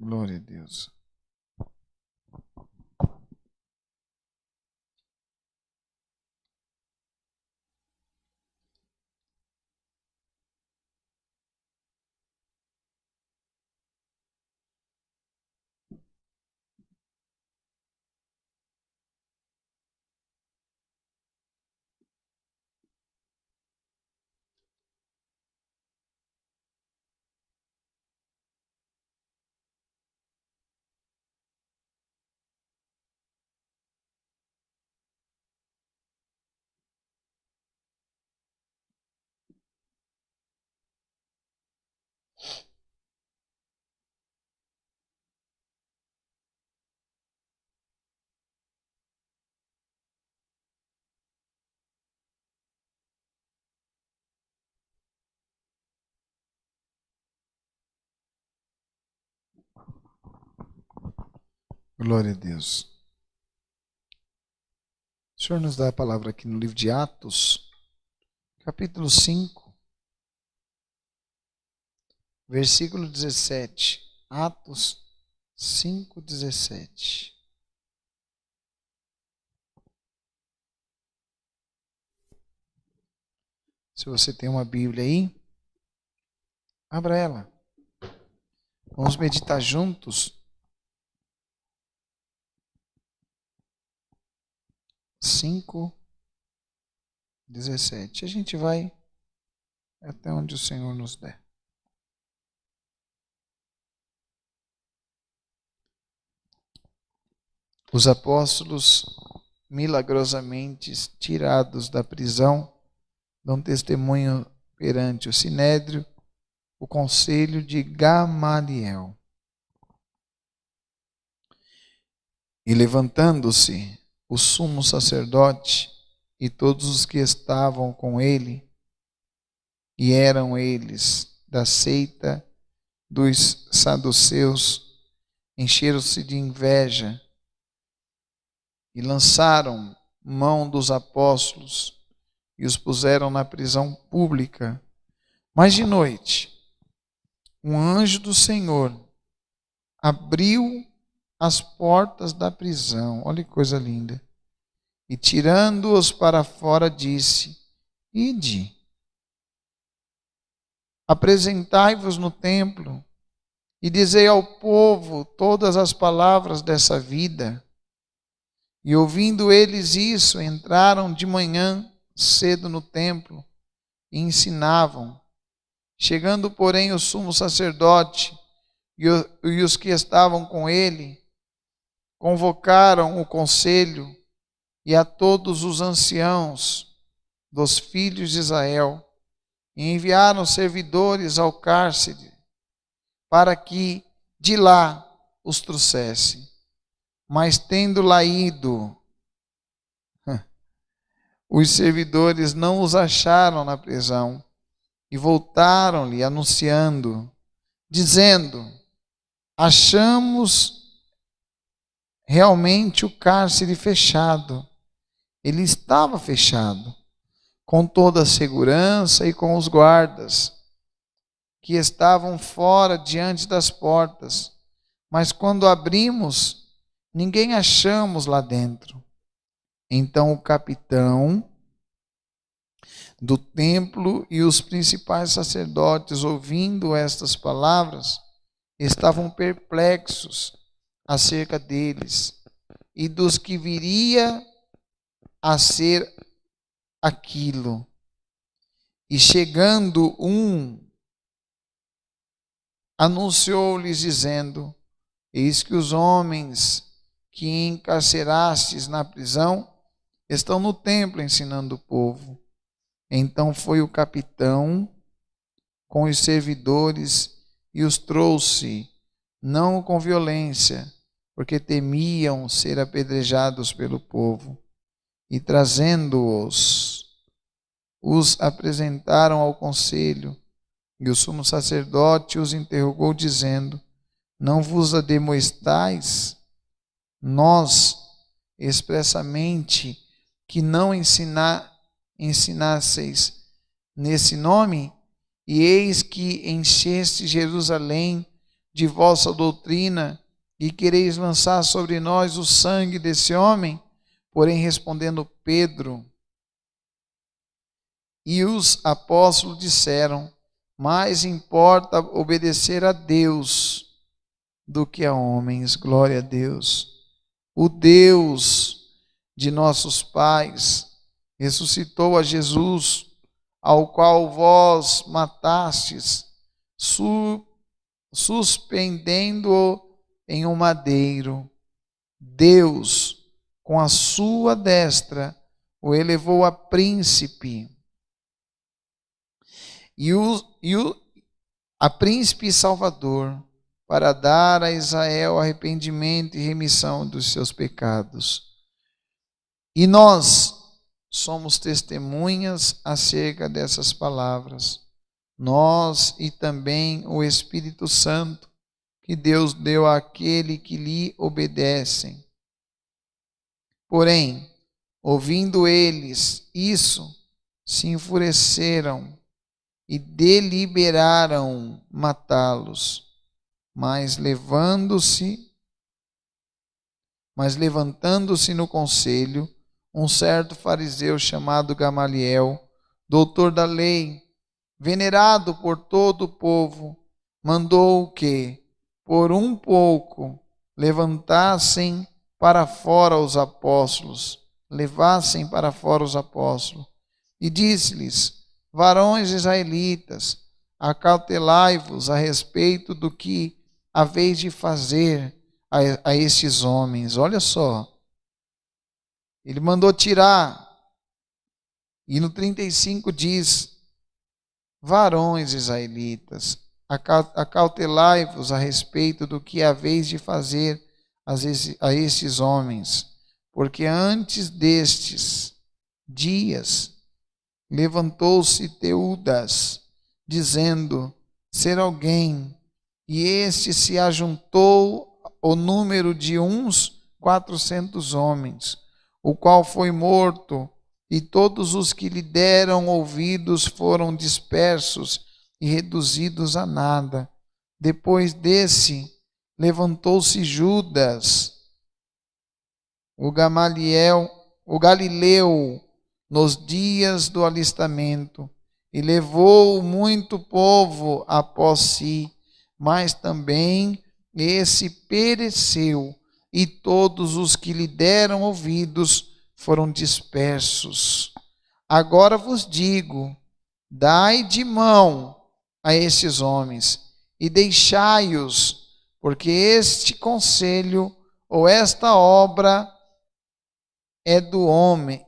Glória a Deus. Glória a Deus. O Senhor nos dá a palavra aqui no livro de Atos, capítulo 5, versículo 17. Atos 5, 17. Se você tem uma Bíblia aí, abra ela. Vamos meditar juntos. 5, 17. A gente vai até onde o Senhor nos der. Os apóstolos, milagrosamente tirados da prisão, dão testemunho perante o Sinédrio, o conselho de Gamaliel. E levantando-se o sumo sacerdote e todos os que estavam com ele, e eram eles da seita dos saduceus, encheram-se de inveja e lançaram mão dos apóstolos e os puseram na prisão pública. Mas de noite, um anjo do Senhor abriu as portas da prisão, olha que coisa linda, e tirando-os para fora disse: Ide, apresentai-vos no templo e dizei ao povo todas as palavras dessa vida. E ouvindo eles isso, entraram de manhã cedo no templo e ensinavam. Chegando, porém, o sumo sacerdote e os que estavam com ele, convocaram o conselho e a todos os anciãos dos filhos de Israel, e enviaram servidores ao cárcere, para que de lá os trouxesse. Mas tendo lá ido, os servidores não os acharam na prisão, e voltaram-lhe anunciando, dizendo: achamos realmente o cárcere fechado. Ele estava fechado, com toda a segurança e com os guardas, que estavam fora diante das portas. Mas quando abrimos, ninguém achamos lá dentro. Então o capitão do templo e os principais sacerdotes, ouvindo estas palavras, estavam perplexos acerca deles e dos que viria a ser aquilo. E chegando um, anunciou-lhes dizendo: eis que os homens que encarcerastes na prisão estão no templo ensinando o povo. Então foi o capitão com os servidores e os trouxe, não com violência, porque temiam ser apedrejados pelo povo. E trazendo-os, os apresentaram ao conselho. E o sumo sacerdote os interrogou, dizendo: não vos ademoestais nós expressamente que não ensinasseis nesse nome? E eis que encheste Jerusalém de vossa doutrina e quereis lançar sobre nós o sangue desse homem? Porém, respondendo Pedro e os apóstolos disseram: mais importa obedecer a Deus do que a homens. Glória a Deus. O Deus de nossos pais ressuscitou a Jesus, ao qual vós matastes, suspendendo-o em um madeiro. Deus, com a sua destra, o elevou a príncipe a príncipe e salvador, para dar a Israel arrependimento e remissão dos seus pecados. E nós somos testemunhas acerca dessas palavras. Nós e também o Espírito Santo, que Deus deu àquele que lhe obedecem. Porém, ouvindo eles isso, se enfureceram e deliberaram matá-los. Mas levantando-se no conselho, um certo fariseu chamado Gamaliel, doutor da lei, venerado por todo o povo, mandou que, por um pouco, levassem para fora os apóstolos, e disse-lhes: varões israelitas, acautelai-vos a respeito do que haveis de fazer a estes homens. Olha só, ele mandou tirar, e no 35 diz: varões israelitas, acautelai-vos a respeito do que haveis de fazer a estes homens, porque antes destes dias levantou-se Teudas, dizendo ser alguém, e este se ajuntou ao número de uns 400 homens, o qual foi morto, e todos os que lhe deram ouvidos foram dispersos e reduzidos a nada. Depois desse, levantou-se Judas, o Galileu, nos dias do alistamento, e levou muito povo após si, mas também esse pereceu, e todos os que lhe deram ouvidos foram dispersos. Agora vos digo: dai de mão a estes homens, e deixai-os, porque este conselho ou esta obra é do homem.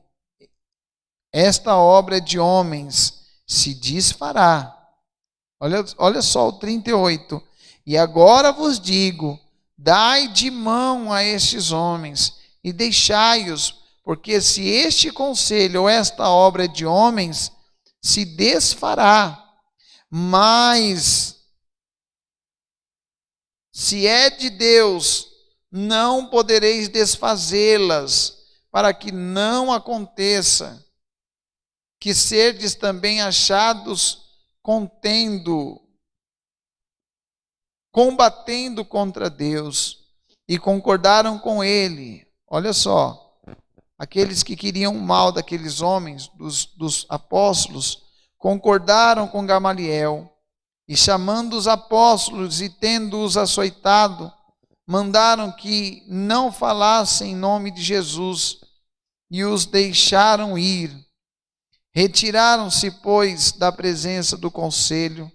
Esta obra de homens se desfará. Olha só o 38. E agora vos digo: dai de mão a estes homens e deixai-os, porque se este conselho ou esta obra de homens se desfará, mas se é de Deus, não podereis desfazê-las, para que não aconteça que serdes também achados combatendo contra Deus. E concordaram com ele. Olha só, aqueles que queriam o mal daqueles homens, dos apóstolos, concordaram com Gamaliel, e chamando os apóstolos e tendo-os açoitado, mandaram que não falassem em nome de Jesus, e os deixaram ir. Retiraram-se, pois, da presença do conselho,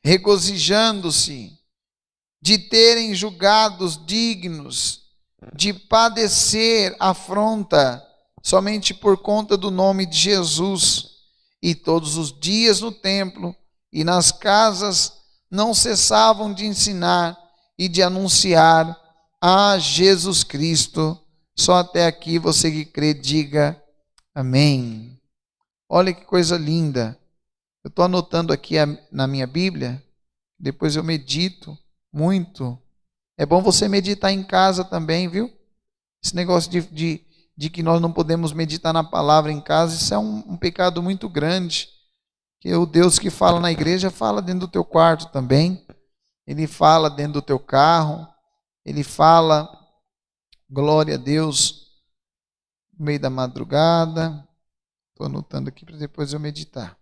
regozijando-se de terem julgados dignos de padecer afronta somente por conta do nome de Jesus. E todos os dias no templo e nas casas não cessavam de ensinar e de anunciar a Jesus Cristo. Só até aqui, você que crê, diga amém. Olha que coisa linda. Eu estou anotando aqui na minha Bíblia, depois eu medito muito. É bom você meditar em casa também, viu? Esse negócio de que nós não podemos meditar na palavra em casa, isso é um pecado muito grande. Que o Deus que fala na igreja fala dentro do teu quarto também. Ele fala dentro do teu carro. Ele fala, glória a Deus, no meio da madrugada. Estou anotando aqui para depois eu meditar.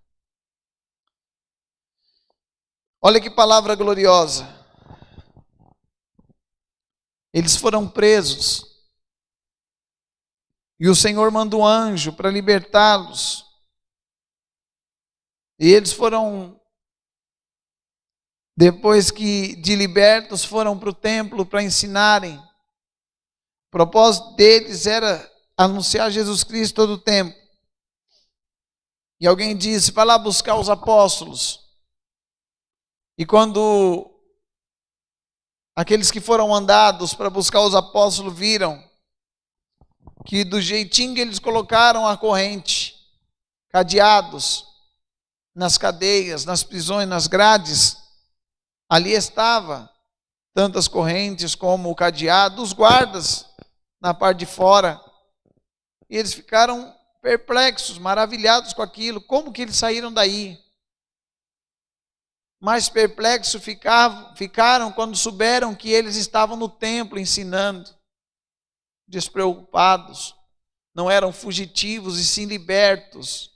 Olha que palavra gloriosa. Eles foram presos. E o Senhor manda um anjo para libertá-los. E eles foram, depois que de libertos, foram para o templo para ensinarem. O propósito deles era anunciar Jesus Cristo todo o tempo. E alguém disse, vai lá buscar os apóstolos. E quando aqueles que foram mandados para buscar os apóstolos viram que do jeitinho que eles colocaram a corrente, cadeados, nas cadeias, nas prisões, nas grades, ali estava tantas correntes como o cadeado, os guardas na parte de fora. E eles ficaram perplexos, maravilhados com aquilo. Como que eles saíram daí? Mais perplexos ficaram quando souberam que eles estavam no templo ensinando, despreocupados, não eram fugitivos e sim libertos.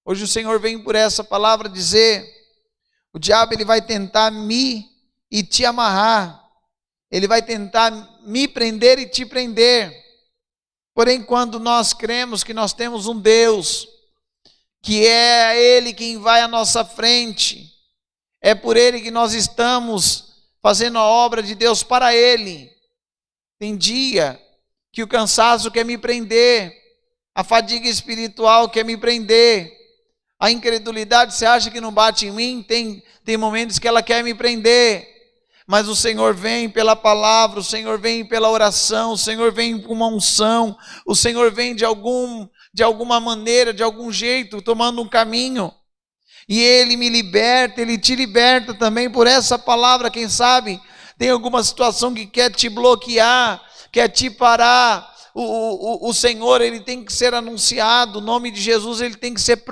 Hoje o Senhor vem por essa palavra dizer, o diabo ele vai tentar me e te amarrar, ele vai tentar me prender e te prender. Porém, quando nós cremos que nós temos um Deus, que é Ele quem vai à nossa frente, é por Ele que nós estamos fazendo a obra de Deus para Ele. Tem dia que o cansaço quer me prender, a fadiga espiritual quer me prender, a incredulidade, você acha que não bate em mim? Tem momentos que ela quer me prender, mas o Senhor vem pela palavra, o Senhor vem pela oração, o Senhor vem com uma unção, o Senhor vem de alguma maneira, de algum jeito, tomando um caminho, e Ele me liberta, Ele te liberta também por essa palavra. Quem sabe tem alguma situação que quer te bloquear, quer te parar. O Senhor, Ele tem que ser anunciado, o nome de Jesus, Ele tem que ser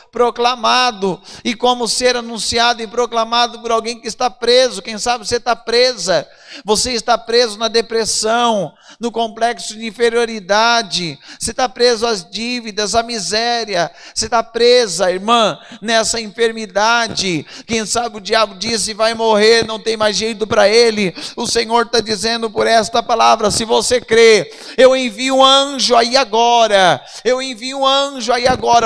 proclamado, e como ser anunciado e proclamado por alguém que está preso. Quem sabe você está presa, você está preso na depressão, no complexo de inferioridade, você está preso às dívidas, à miséria, você está presa, irmã, nessa enfermidade. Quem sabe o diabo disse, vai morrer, não tem mais jeito para ele. O Senhor está dizendo por esta palavra, se você crê, eu envio um anjo aí agora,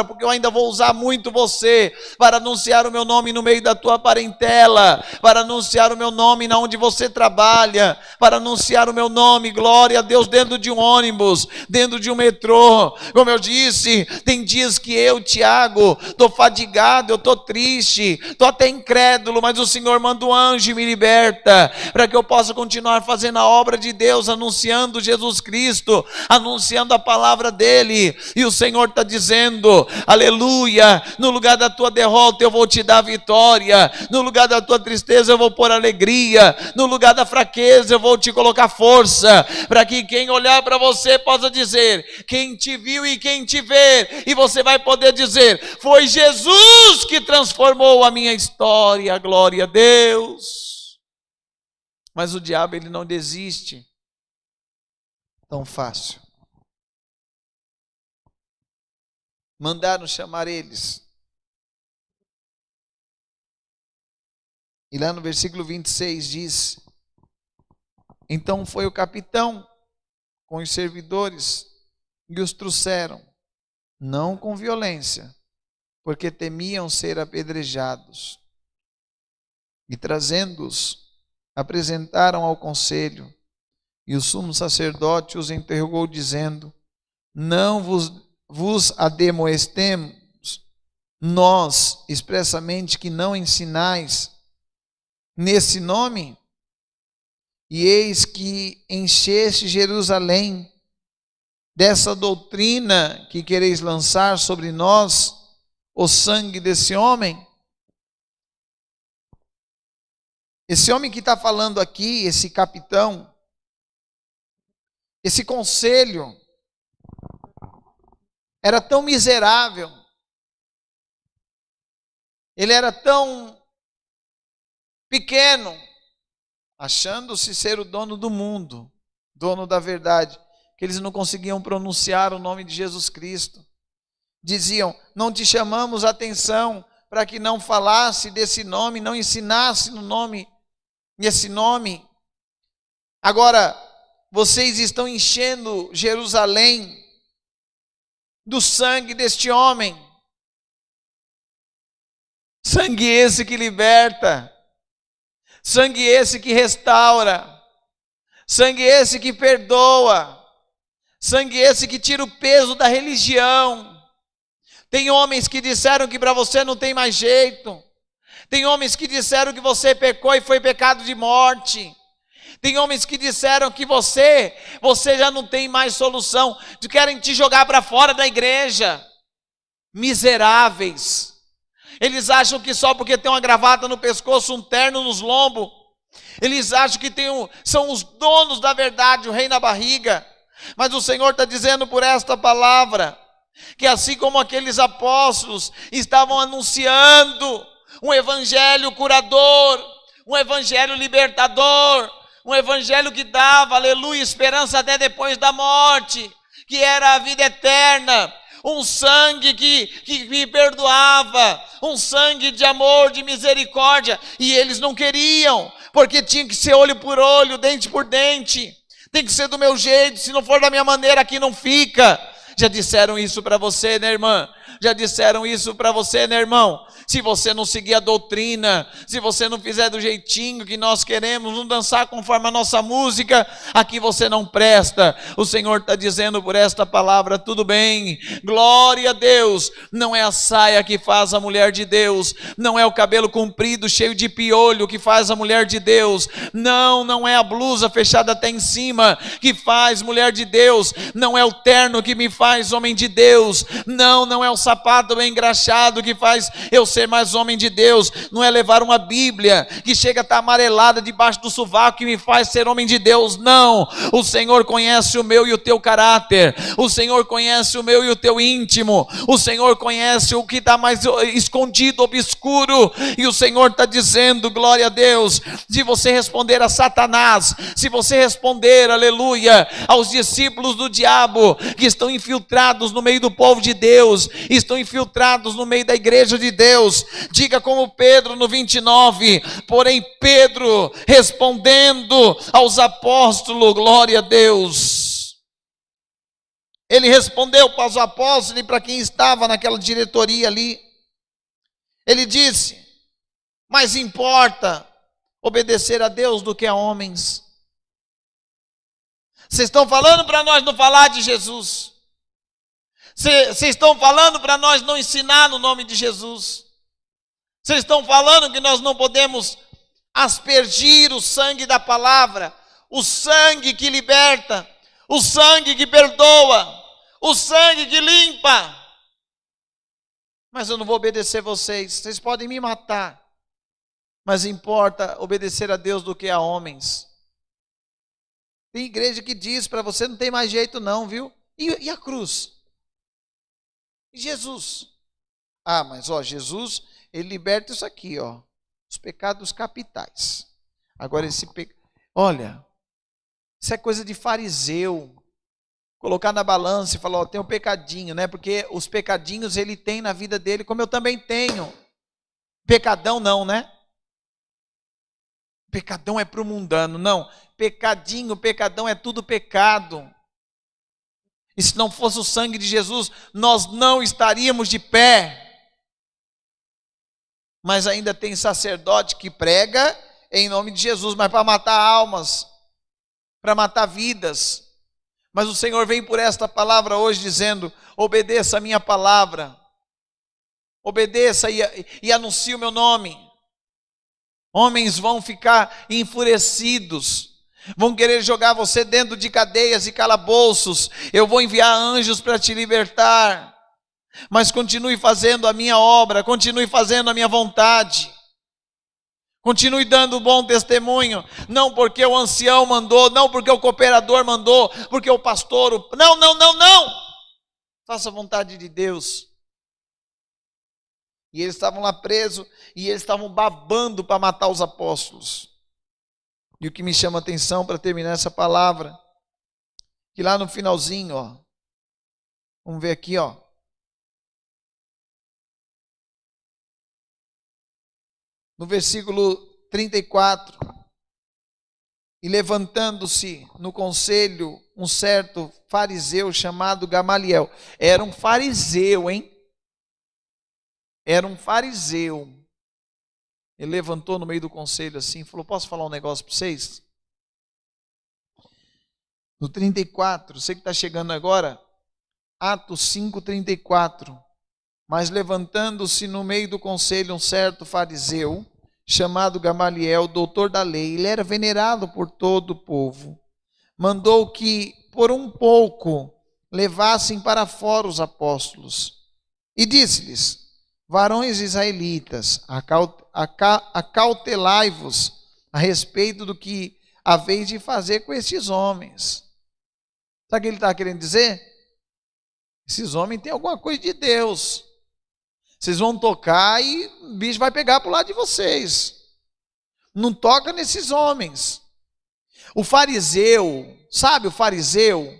porque eu ainda vou usar muito você, para anunciar o meu nome no meio da tua parentela, para anunciar o meu nome na onde você trabalha, para anunciar o meu nome, glória a Deus, dentro de um ônibus, dentro de um metrô. Como eu disse, tem dias que eu, Tiago, estou fadigado, eu estou triste, estou até incrédulo, mas o Senhor manda um anjo e me liberta, para que eu possa continuar fazendo a obra de Deus, anunciando Jesus Cristo, anunciando a palavra dele. E o Senhor está dizendo, aleluia, no lugar da tua derrota eu vou te dar vitória, no lugar da tua tristeza eu vou pôr alegria, no lugar da fraqueza eu vou te colocar força, para que quem olhar para você possa dizer, quem te viu e quem te vê, e você vai poder dizer, foi Jesus que transformou a minha história, glória a Deus. Mas o diabo, ele não desiste tão fácil. Mandaram chamar eles. E lá no versículo 26 diz, então foi o capitão com os servidores e os trouxeram, não com violência, porque temiam ser apedrejados. E trazendo-os, apresentaram ao conselho, e o sumo sacerdote os interrogou, dizendo, não vos ademoestemos nós expressamente que não ensinais nesse nome? E eis que encheste Jerusalém dessa doutrina que quereis lançar sobre nós o sangue desse homem? Esse homem que está falando aqui, esse capitão, esse conselho, era tão miserável, Ele era tão pequeno, achando-se ser o dono do mundo, dono da verdade, que eles não conseguiam pronunciar o nome de Jesus Cristo. Diziam: não te chamamos a atenção para que não falasse desse nome, não ensinasse no nome, nesse nome. Agora, vocês estão enchendo Jerusalém do sangue deste homem. Sangue esse que liberta, sangue esse que restaura, sangue esse que perdoa, sangue esse que tira o peso da religião. Tem homens que disseram que para você não tem mais jeito. Tem homens que disseram que você pecou e foi pecado de morte. Tem homens que disseram que você já não tem mais solução. Querem te jogar para fora da igreja. Miseráveis. Eles acham que só porque tem uma gravata no pescoço, um terno nos lombos, eles acham que são os donos da verdade, o rei na barriga. Mas o Senhor está dizendo por esta palavra, que assim como aqueles apóstolos estavam anunciando um evangelho curador, um evangelho libertador, um evangelho que dava, aleluia, esperança até depois da morte, que era a vida eterna, um sangue que me perdoava, um sangue de amor, de misericórdia, e eles não queriam, porque tinha que ser olho por olho, dente por dente, tem que ser do meu jeito, se não for da minha maneira aqui não fica. Já disseram isso para você, né, irmã? Já disseram isso para você, né, irmão? Se você não seguir a doutrina, se você não fizer do jeitinho que nós queremos, não dançar conforme a nossa música, aqui você não presta. O Senhor está dizendo por esta palavra: tudo bem, glória a Deus. Não é a saia que faz a mulher de Deus, não é o cabelo comprido cheio de piolho que faz a mulher de Deus, não é a blusa fechada até em cima que faz mulher de Deus, não é o terno que me faz homem de Deus, não é o sapato bem engraxado que faz eu ser mais homem de Deus, não é levar uma Bíblia que chega a estar amarelada debaixo do sovaco que me faz ser homem de Deus, não. O Senhor conhece o meu e o teu caráter, o Senhor conhece o meu e o teu íntimo, o Senhor conhece o que está mais escondido, obscuro, e o Senhor está dizendo, glória a Deus, se você responder a Satanás, se você responder, aleluia, aos discípulos do diabo, que estão infiltrados no meio do povo de Deus, estão infiltrados no meio da igreja de Deus, diga como Pedro no 29, porém Pedro respondendo aos apóstolos, glória a Deus, ele respondeu para os apóstolos e para quem estava naquela diretoria ali, ele disse: mais importa obedecer a Deus do que a homens. Vocês estão falando para nós não falar de Jesus, vocês estão falando para nós não ensinar no nome de Jesus, vocês estão falando que nós não podemos aspergir o sangue da palavra, o sangue que liberta, o sangue que perdoa, o sangue que limpa. Mas eu não vou obedecer vocês podem me matar, mas importa obedecer a Deus do que a homens. Tem igreja que diz para você: não tem mais jeito não, viu? E a cruz? E Jesus? Ah, mas Jesus, ele liberta isso aqui, os pecados capitais. Agora olha, isso é coisa de fariseu. Colocar na balança e falar: tem um pecadinho, né? Porque os pecadinhos ele tem na vida dele, como eu também tenho. Pecadão não, né? Pecadão é para o mundano, não. Pecadão é tudo pecado. E se não fosse o sangue de Jesus, nós não estaríamos de pé. Mas ainda tem sacerdote que prega em nome de Jesus, mas para matar almas, para matar vidas. Mas o Senhor vem por esta palavra hoje dizendo: obedeça a minha palavra, obedeça e anuncie o meu nome. Homens vão ficar enfurecidos, vão querer jogar você dentro de cadeias e calabouços. Eu vou enviar anjos para te libertar, mas continue fazendo a minha obra, continue fazendo a minha vontade, continue dando bom testemunho, não porque o ancião mandou, não porque o cooperador mandou, porque o pastor, não, faça a vontade de Deus. E eles estavam lá presos e eles estavam babando para matar os apóstolos. E o que me chama a atenção para terminar essa palavra, que lá no finalzinho, ó, vamos ver aqui, ó. No versículo 34, e levantando-se no conselho um certo fariseu chamado Gamaliel. Era um fariseu, hein? Era um fariseu. Ele levantou no meio do conselho assim, falou: posso falar um negócio para vocês? No 34, você que está chegando agora, Atos 5:34. Mas levantando-se no meio do conselho um certo fariseu, chamado Gamaliel, doutor da lei, ele era venerado por todo o povo, mandou que por um pouco levassem para fora os apóstolos, e disse-lhes: varões israelitas, acautelai-vos a respeito do que haveis de fazer com estes homens. Sabe o que ele está querendo dizer? Esses homens têm alguma coisa de Deus. Vocês vão tocar e o bicho vai pegar para o lado de vocês. Não toca nesses homens. O fariseu, sabe o fariseu?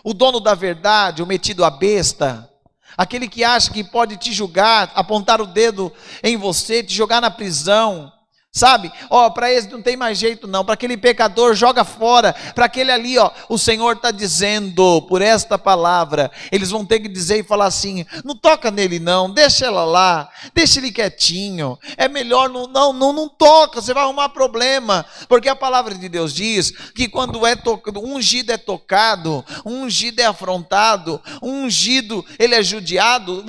O dono da verdade, o metido à besta, aquele que acha que pode te julgar, apontar o dedo em você, te jogar na prisão. Sabe, para esse não tem mais jeito não, para aquele pecador joga fora, para aquele ali, o Senhor está dizendo, por esta palavra, eles vão ter que dizer e falar assim: não toca nele não, deixa ela lá, deixa ele quietinho, é melhor, não toca, você vai arrumar problema, porque a palavra de Deus diz que quando ungido é tocado, ungido é afrontado, ungido ele é judiado,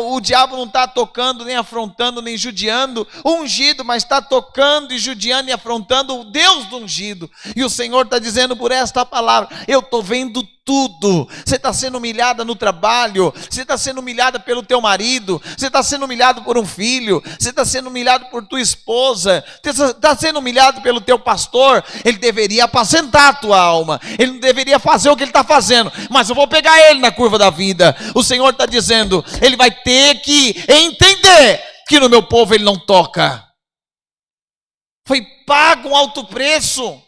o diabo não está tocando, nem afrontando, nem judiando, ungido, mas está tocando e judiando e afrontando o Deus do ungido. E o Senhor está dizendo por esta palavra: eu estou vendo tudo. Você está sendo humilhada no trabalho, você está sendo humilhada pelo teu marido, você está sendo humilhado por um filho, você está sendo humilhado por tua esposa, você está sendo humilhado pelo teu pastor. Ele deveria apacentar a tua alma, ele não deveria fazer o que ele está fazendo, mas eu vou pegar ele na curva da vida. O Senhor está dizendo: ele vai ter que entender que no meu povo ele não toca. Foi pago um alto preço.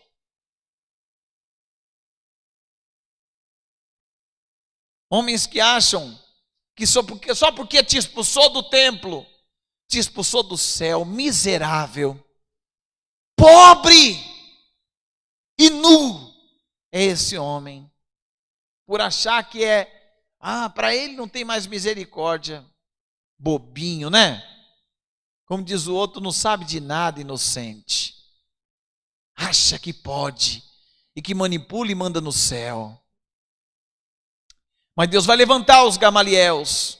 Homens que acham que só porque te expulsou do templo, te expulsou do céu. Miserável, pobre e nu é esse homem, por achar que para ele não tem mais misericórdia. Bobinho, né? Como diz o outro, não sabe de nada, inocente. Acha que pode e que manipula e manda no céu. Mas Deus vai levantar os Gamaliels.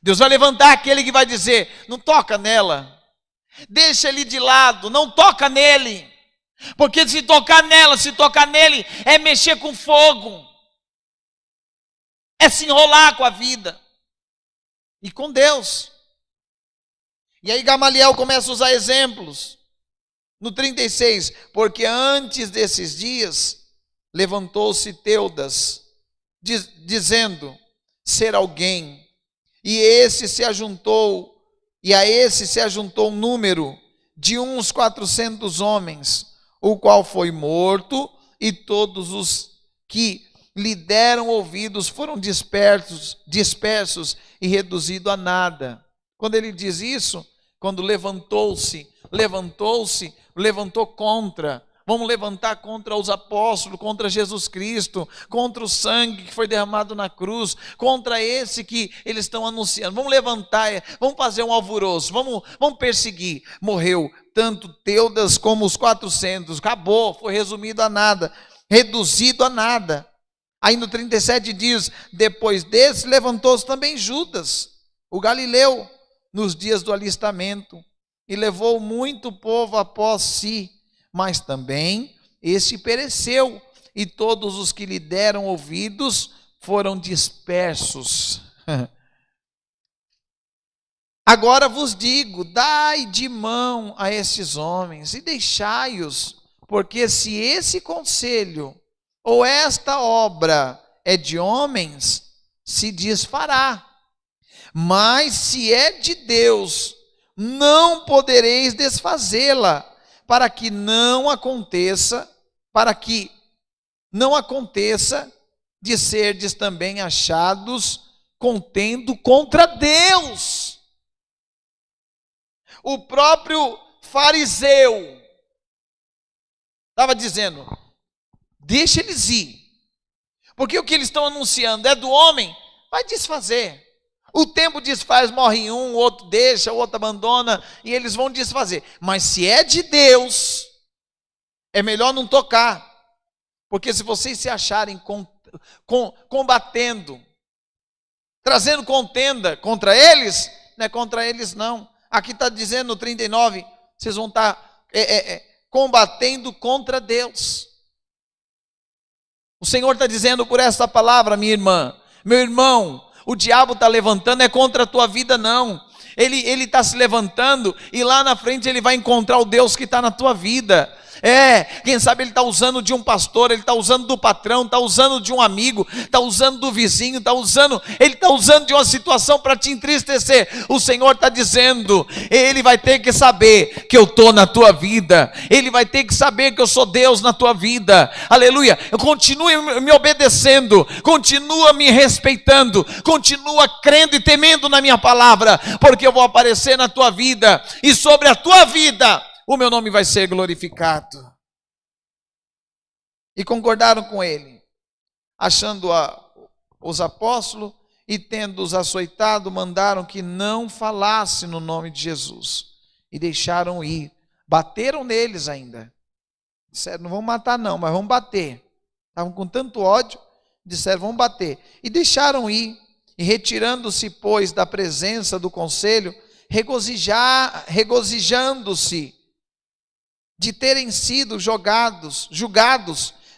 Deus vai levantar aquele que vai dizer: não toca nela, deixa ele de lado, não toca nele, porque se tocar nela, se tocar nele, é mexer com fogo, é se enrolar com a vida e com Deus. E aí Gamaliel começa a usar exemplos. No 36, porque antes desses dias levantou-se Teudas, dizendo ser alguém, e a esse se ajuntou um número de uns 400 homens, o qual foi morto, e todos os que lhe deram ouvidos foram dispersos e reduzidos a nada. Quando ele diz isso, quando levantou contra. Vamos levantar contra os apóstolos, contra Jesus Cristo, contra o sangue que foi derramado na cruz, contra esse que eles estão anunciando. Vamos levantar, vamos fazer um alvoroço, vamos perseguir. Morreu tanto Teudas como os 400. Acabou, foi resumido a nada, reduzido a nada. Aí no 37 diz: depois desse levantou-se também Judas, o Galileu, nos dias do alistamento, e levou muito povo após si, mas também este pereceu, e todos os que lhe deram ouvidos foram dispersos. Agora vos digo: dai de mão a esses homens e deixai-os, porque se esse conselho ou esta obra é de homens, se desfará. Mas se é de Deus, não podereis desfazê-la, para que não aconteça de serdes também achados contendo contra Deus. O próprio fariseu estava dizendo: deixa eles ir, porque o que eles estão anunciando é do homem, vai desfazer. O tempo desfaz, morre um, o outro deixa, o outro abandona, e eles vão desfazer. Mas se é de Deus, é melhor não tocar, porque se vocês se acharem combatendo, trazendo contenda contra eles, não é contra eles não. Aqui está dizendo no 39, vocês vão estar combatendo contra Deus. O Senhor está dizendo por essa palavra, minha irmã, meu irmão, o diabo está levantando, é contra a tua vida não. Ele está se levantando e lá na frente ele vai encontrar o Deus que está na tua vida. Quem sabe ele está usando de um pastor, ele está usando do patrão, está usando de um amigo, está usando do vizinho, ele está usando de uma situação para te entristecer. O Senhor está dizendo, ele vai ter que saber que eu estou na tua vida, ele vai ter que saber que eu sou Deus na tua vida, aleluia. Continue me obedecendo, continua me respeitando, continua crendo e temendo na minha palavra, porque eu vou aparecer na tua vida, e sobre a tua vida o meu nome vai ser glorificado. E concordaram com ele, achando os apóstolos e tendo-os açoitado, mandaram que não falasse no nome de Jesus. E deixaram ir. Bateram neles ainda. Disseram, não vão matar não, mas vão bater. Estavam com tanto ódio, disseram, vão bater. E deixaram ir. E retirando-se, pois, da presença do conselho, regozijando-se de terem sido julgados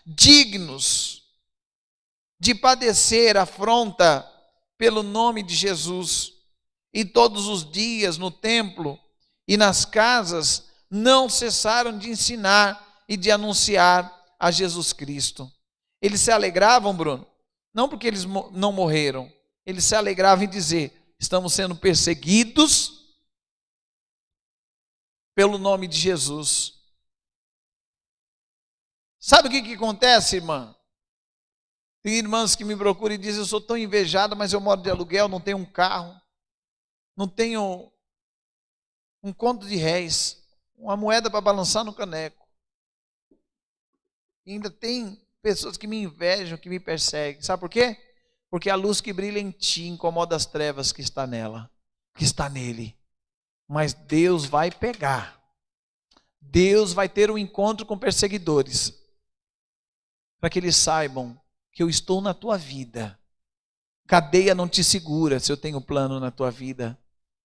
dignos de padecer afronta pelo nome de Jesus. E todos os dias no templo e nas casas não cessaram de ensinar e de anunciar a Jesus Cristo. Eles se alegravam, Bruno, não porque eles não morreram, eles se alegravam em dizer, estamos sendo perseguidos pelo nome de Jesus. Sabe o que acontece, irmã? Tem irmãs que me procuram e dizem, eu sou tão invejada, mas eu moro de aluguel, não tenho um carro, não tenho um conto de réis, uma moeda para balançar no caneco. E ainda tem pessoas que me invejam, que me perseguem. Sabe por quê? Porque a luz que brilha em ti incomoda as trevas que está nela, que está nele. Mas Deus vai pegar. Deus vai ter um encontro com perseguidores, para que eles saibam que eu estou na tua vida. Cadeia não te segura se eu tenho plano na tua vida.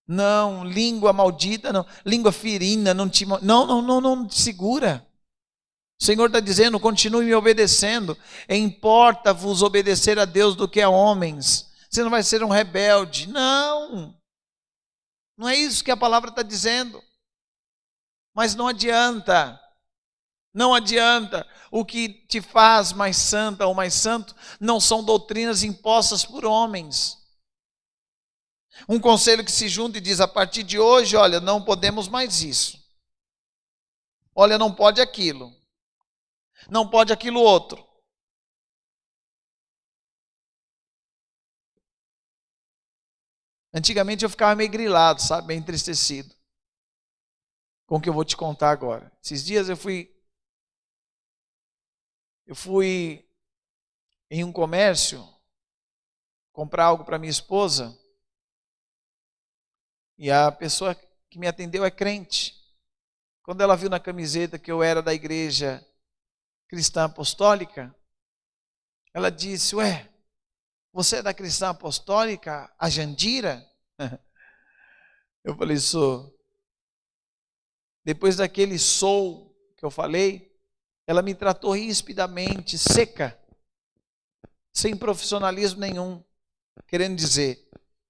Não, língua maldita, não, língua ferina, não te segura. O Senhor está dizendo, continue me obedecendo. Importa-vos obedecer a Deus do que a homens. Você não vai ser um rebelde. Não é isso que a palavra está dizendo. Mas não adianta. Não adianta. O que te faz mais santa ou mais santo não são doutrinas impostas por homens. Um conselho que se junta e diz, a partir de hoje, olha, não podemos mais isso. Olha, não pode aquilo. Não pode aquilo outro. Antigamente eu ficava meio grilado, sabe, meio entristecido com o que eu vou te contar agora. Esses dias eu fui em um comércio comprar algo para minha esposa e a pessoa que me atendeu é crente. Quando ela viu na camiseta que eu era da igreja cristã apostólica, ela disse, ué, você é da cristã apostólica, a Jandira? Eu falei, sou. Depois daquele sou que eu falei, ela me tratou rispidamente, seca, sem profissionalismo nenhum, querendo dizer,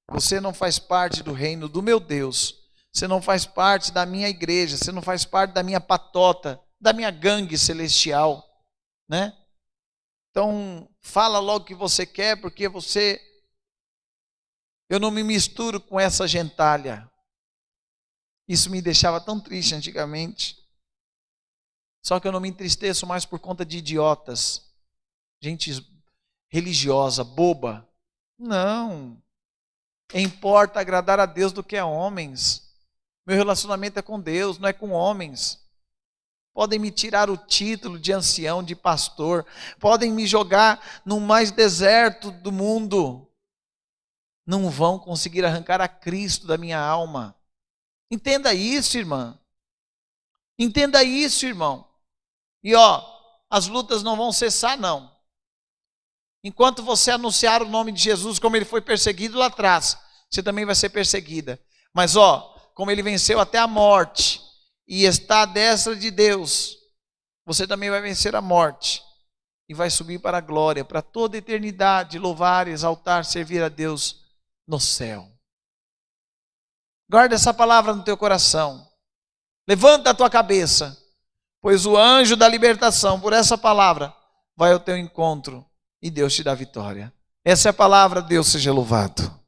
você não faz parte do reino do meu Deus, você não faz parte da minha igreja, você não faz parte da minha patota, da minha gangue celestial, né? Então, fala logo o que você quer, porque Eu não me misturo com essa gentalha. Isso me deixava tão triste antigamente. Só que eu não me entristeço mais por conta de idiotas, gente religiosa, boba. Não. Importa agradar a Deus do que a homens. Meu relacionamento é com Deus, não é com homens. Podem me tirar o título de ancião, de pastor. Podem me jogar no mais deserto do mundo. Não vão conseguir arrancar a Cristo da minha alma. Entenda isso, irmã. Entenda isso, irmão. E as lutas não vão cessar, não. Enquanto você anunciar o nome de Jesus como ele foi perseguido lá atrás, você também vai ser perseguida. Mas como ele venceu até a morte e está à destra de Deus, você também vai vencer a morte e vai subir para a glória, para toda a eternidade, louvar, exaltar, servir a Deus no céu. Guarda essa palavra no teu coração. Levanta a tua cabeça, pois o anjo da libertação, por essa palavra, vai ao teu encontro e Deus te dá vitória. Essa é a palavra, Deus seja louvado.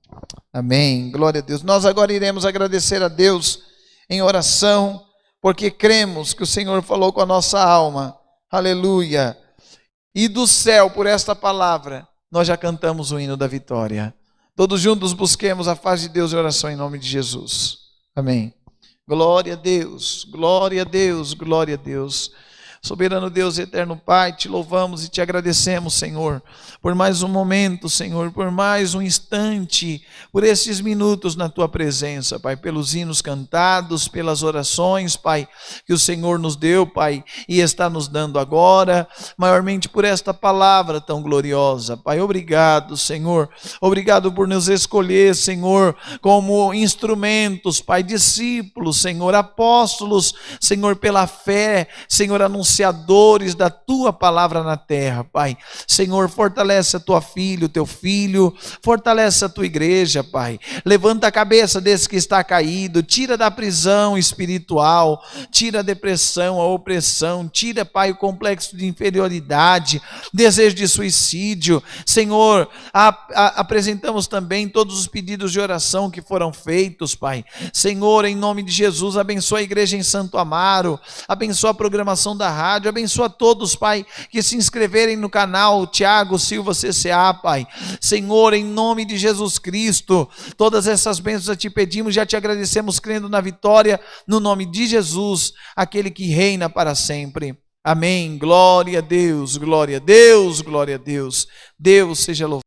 Amém, glória a Deus. Nós agora iremos agradecer a Deus em oração, porque cremos que o Senhor falou com a nossa alma. Aleluia. E do céu, por esta palavra, nós já cantamos o hino da vitória. Todos juntos busquemos a face de Deus em oração em nome de Jesus. Amém. Glória a Deus, glória a Deus, glória a Deus. Soberano Deus, eterno Pai, te louvamos e te agradecemos, Senhor, por mais um momento, Senhor, por mais um instante, por esses minutos na tua presença, Pai, pelos hinos cantados, pelas orações, Pai, que o Senhor nos deu, Pai, e está nos dando agora, maiormente por esta palavra tão gloriosa, Pai. Obrigado, Senhor, obrigado por nos escolher, Senhor, como instrumentos, Pai, discípulos, Senhor, apóstolos, Senhor, pela fé, Senhor, anunciadores da tua palavra na terra, Pai. Senhor, fortalece a tua filha, o teu filho, fortalece a tua igreja, Pai. Levanta a cabeça desse que está caído, tira da prisão espiritual, tira a depressão, a opressão, tira, Pai, o complexo de inferioridade, desejo de suicídio. Senhor, apresentamos também todos os pedidos de oração que foram feitos, Pai. Senhor, em nome de Jesus, abençoa a igreja em Santo Amaro, abençoa a programação da rádio, abençoa todos, Pai, que se inscreverem no canal Tiago Silva CCA, Pai. Senhor, em nome de Jesus Cristo, todas essas bênçãos a te pedimos, já te agradecemos crendo na vitória, no nome de Jesus, aquele que reina para sempre. Amém. Glória a Deus, glória a Deus, glória a Deus. Deus seja louvado.